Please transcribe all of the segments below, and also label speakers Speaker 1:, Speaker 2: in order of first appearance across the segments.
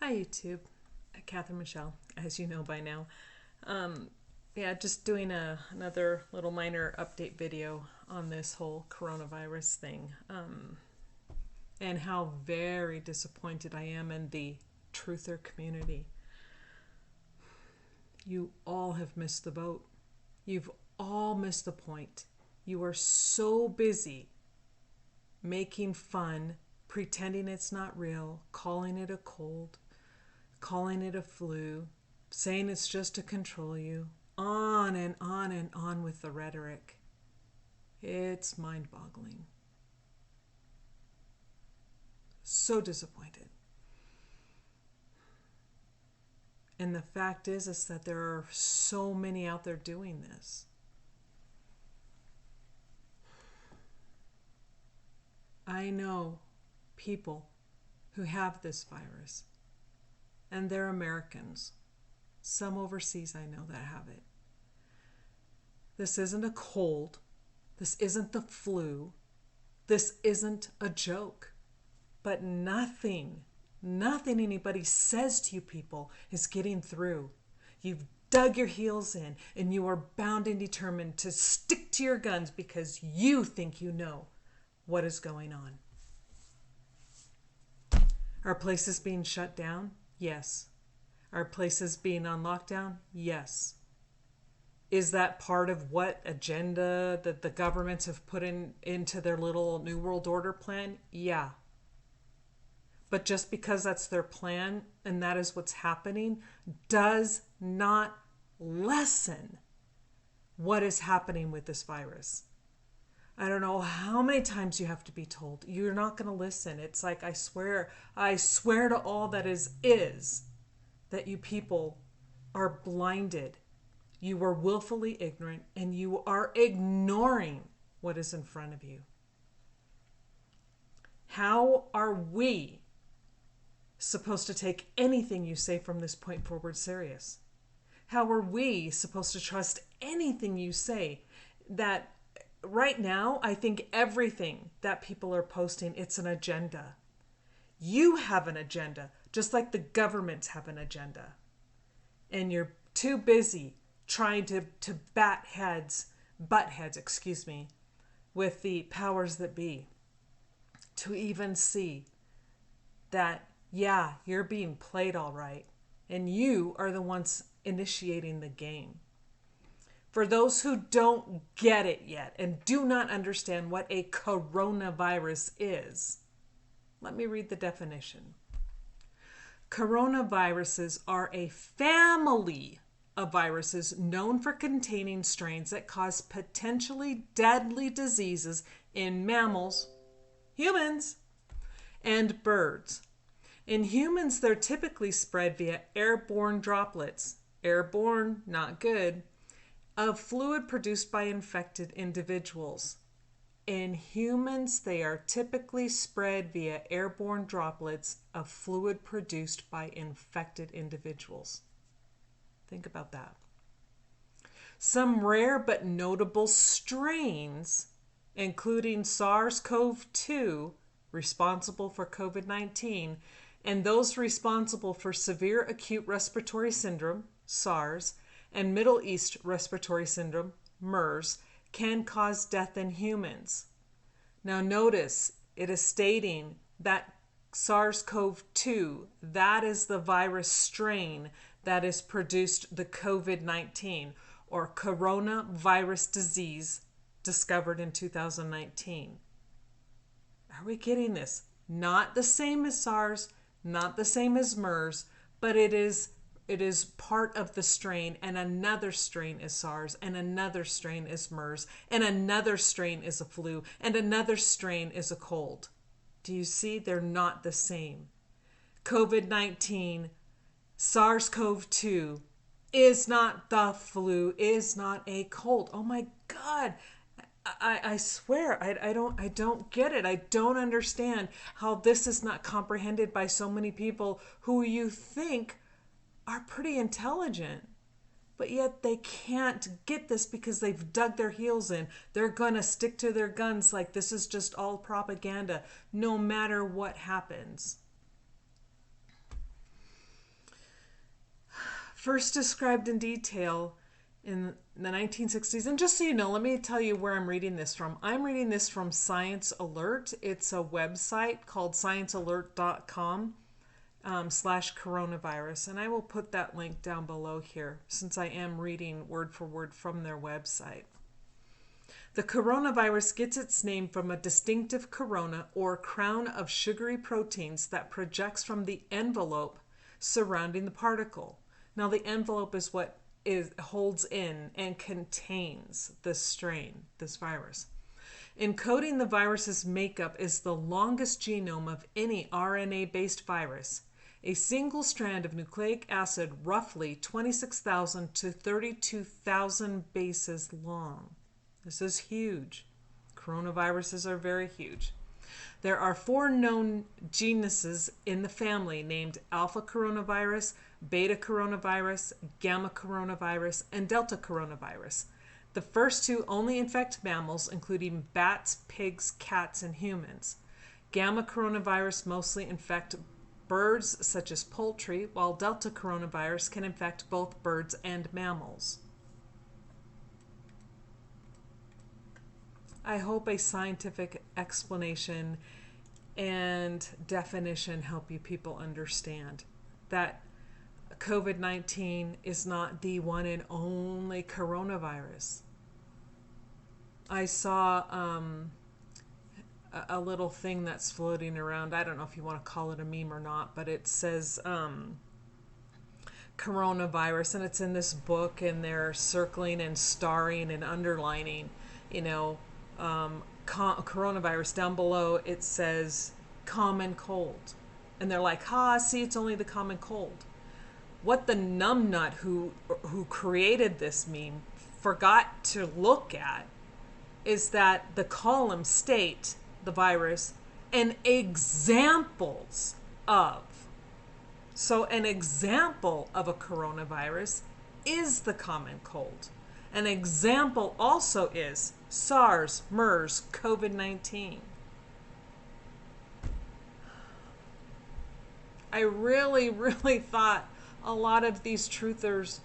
Speaker 1: Hi YouTube, Catherine Michelle, as you know by now. Yeah, just doing another little minor update video on this whole coronavirus thing, and how very disappointed I am in the truther community. You all have missed the boat. You've all missed the point. You are so busy making fun, pretending it's not real, calling it a cold, calling it a flu, saying it's just to control you, on and on and on with the rhetoric. It's mind-boggling. So disappointed. And the fact is that there are so many out there doing this. I know people who have this virus, and they're Americans. Some overseas I know that have it. This isn't a cold. This isn't the flu. This isn't a joke. But nothing anybody says to you people is getting through. You've dug your heels in and you are bound and determined to stick to your guns because you think you know what is going on. Are places being shut down? Yes. Are places being on lockdown? Yes. Is that part of what agenda that the governments have put into their little New World Order plan? Yeah. But just because that's their plan and that is what's happening does not lessen what is happening with this virus. I don't know how many times you have to be told. You're not going to listen. It's like, I swear to all that is that you people are blinded. You are willfully ignorant and you are ignoring what is in front of you. How are we supposed to take anything you say from this point forward serious? How are we supposed to trust anything you say? That right now, I think everything that people are posting, it's an agenda. You have an agenda, just like the governments have an agenda. And you're too busy trying to butt heads, with the powers that be to even see that, yeah, you're being played all right. And you are the ones initiating the game. For those who don't get it yet and do not understand what a coronavirus is, let me read the definition. Coronaviruses are a family of viruses known for containing strains that cause potentially deadly diseases in mammals, humans, and birds. In humans, they're typically spread via airborne droplets, airborne, not good, of fluid produced by infected individuals. In humans, they are typically spread via airborne droplets of fluid produced by infected individuals. Think about that. Some rare but notable strains, including SARS-CoV-2, responsible for COVID-19, and those responsible for severe acute respiratory syndrome, SARS, and Middle East respiratory syndrome, MERS, can cause death in humans. Now notice it is stating that SARS-CoV-2, that is the virus strain that has produced the COVID-19 or coronavirus disease discovered in 2019. Are we getting this? Not the same as SARS, not the same as MERS, but it is part of the strain, and another strain is SARS, and another strain is MERS, and another strain is a flu, and another strain is a cold. Do you see? They're not the same. COVID-19, SARS-CoV-2 is not the flu, is not a cold. Oh my God. I swear, I don't get it. I don't understand how this is not comprehended by so many people who you think are pretty intelligent, but yet they can't get this because they've dug their heels in. They're gonna stick to their guns like this is just all propaganda, no matter what happens. first described in detail in the 1960s. And just so you know, let me tell you where I'm reading this from. I'm reading this from Science Alert. It's a website called sciencealert.com /coronavirus. And I will put that link down below here since I am reading word for word from their website. The coronavirus gets its name from a distinctive corona or crown of sugary proteins that projects from the envelope surrounding the particle. Now the envelope is what holds in and contains this strain, this virus. Encoding the virus's makeup is the longest genome of any RNA-based virus. A single strand of nucleic acid, roughly 26,000 to 32,000 bases long. This is huge. Coronaviruses are very huge. There are 4 known genuses in the family named alpha coronavirus, beta coronavirus, gamma coronavirus, and delta coronavirus. The first 2 only infect mammals, including bats, pigs, cats, and humans. Gamma coronavirus mostly infect birds such as poultry, while delta coronavirus can infect both birds and mammals. I hope a scientific explanation and definition help you people understand that COVID-19 is not the one and only coronavirus. I saw a little thing that's floating around. I don't know if you want to call it a meme or not, but it says coronavirus, and it's in this book, and they're circling and starring and underlining, coronavirus. Down below it says common cold, and they're like, see, it's only the common cold. What the numbnut who created this meme forgot to look at is that the columns state the virus and examples of. So an example of a coronavirus is the common cold. An example also is SARS, MERS, COVID-19. I really, really thought a lot of these truthers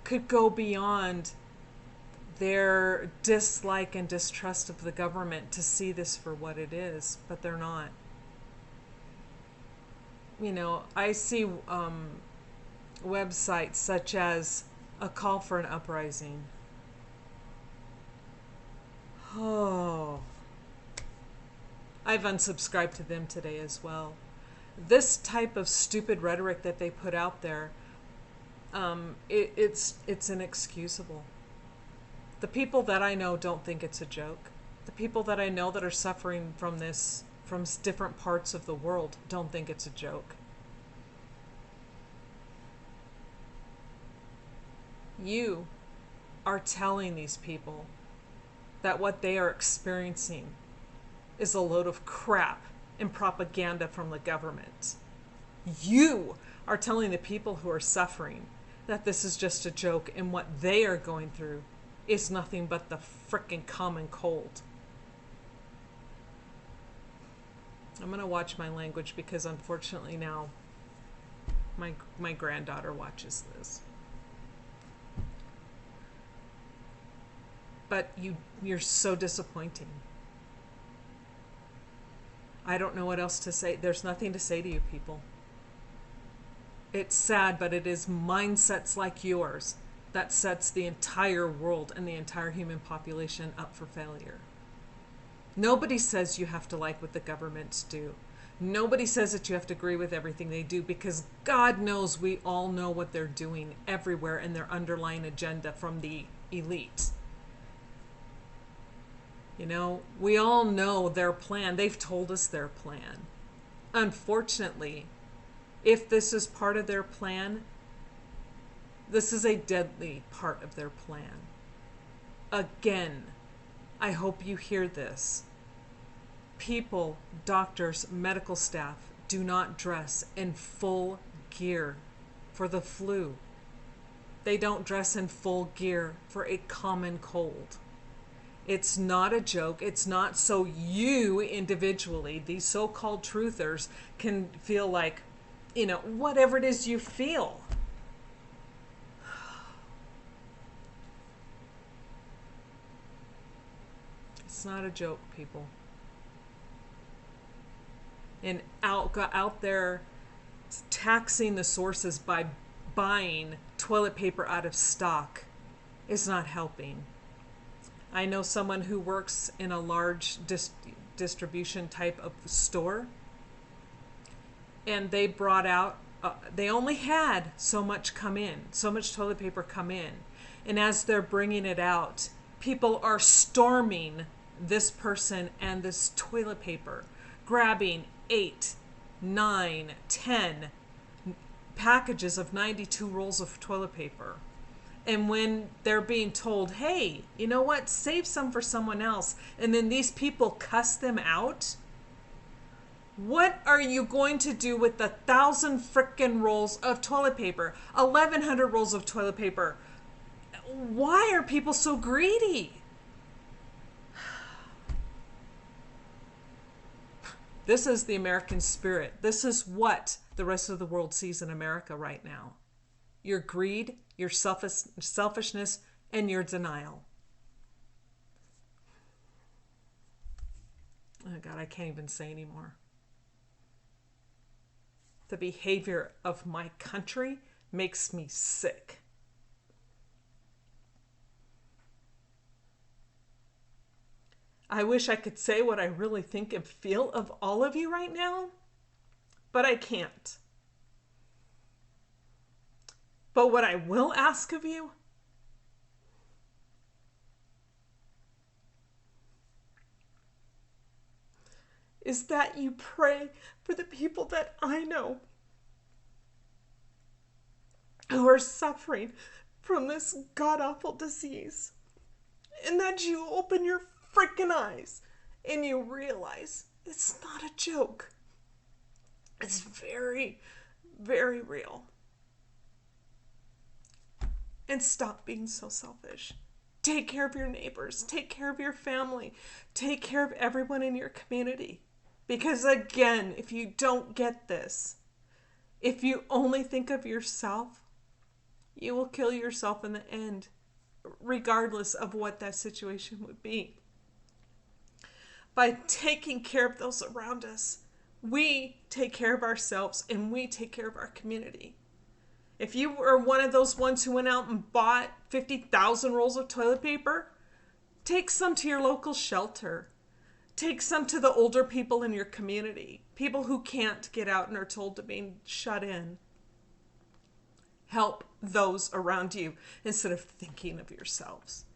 Speaker 1: could go beyond their dislike and distrust of the government to see this for what it is, but they're not. I see websites such as A Call for an Uprising. Oh, I've unsubscribed to them today as well. This type of stupid rhetoric that they put out there, it's inexcusable. The people that I know don't think it's a joke. The people that I know that are suffering from this, from different parts of the world, don't think it's a joke. You are telling these people that what they are experiencing is a load of crap and propaganda from the government. You are telling the people who are suffering that this is just a joke, and what they are going through is nothing but the frickin' common cold. I'm gonna watch my language because unfortunately now my granddaughter watches this. But you're so disappointing. I don't know what else to say. There's nothing to say to you people. It's sad, but it is mindsets like yours that sets the entire world and the entire human population up for failure. Nobody says you have to like what the governments do. Nobody says that you have to agree with everything they do, because God knows we all know what they're doing everywhere in their underlying agenda from the elite. We all know their plan. They've told us their plan. Unfortunately, if this is part of their plan, this is a deadly part of their plan. Again, I hope you hear this. People, doctors, medical staff do not dress in full gear for the flu. They don't dress in full gear for a common cold. It's not a joke. It's not so you individually, these so-called truthers, can feel like, whatever it is you feel. not a joke, people. And out there taxing the sources by buying toilet paper out of stock is not helping. I know someone who works in a large distribution type of store, and they brought out, they only had so much come in, so much toilet paper come in. And as they're bringing it out, people are storming this person and this toilet paper, grabbing 8, 9, 10 packages of 92 rolls of toilet paper. And when they're being told, hey, you know what, save some for someone else, and then these people cuss them out, what are you going to do with the 1,000 frickin' rolls of toilet paper, 1,100 rolls of toilet paper? Why are people so greedy? This is the American spirit. This is what the rest of the world sees in America right now. Your greed, your selfishness, and your denial. Oh God, I can't even say anymore. The behavior of my country makes me sick. I wish I could say what I really think and feel of all of you right now, but I can't. But what I will ask of you is that you pray for the people that I know who are suffering from this god-awful disease, and that you open your freaking eyes and you realize it's not a joke. It's very, very real. And stop being so selfish. Take care of your neighbors. Take care of your family. Take care of everyone in your community. Because again, if you don't get this, if you only think of yourself, you will kill yourself in the end, regardless of what that situation would be. By taking care of those around us, we take care of ourselves and we take care of our community. If you were one of those ones who went out and bought 50,000 rolls of toilet paper, take some to your local shelter. Take some to the older people in your community, people who can't get out and are told to be shut in. Help those around you instead of thinking of yourselves.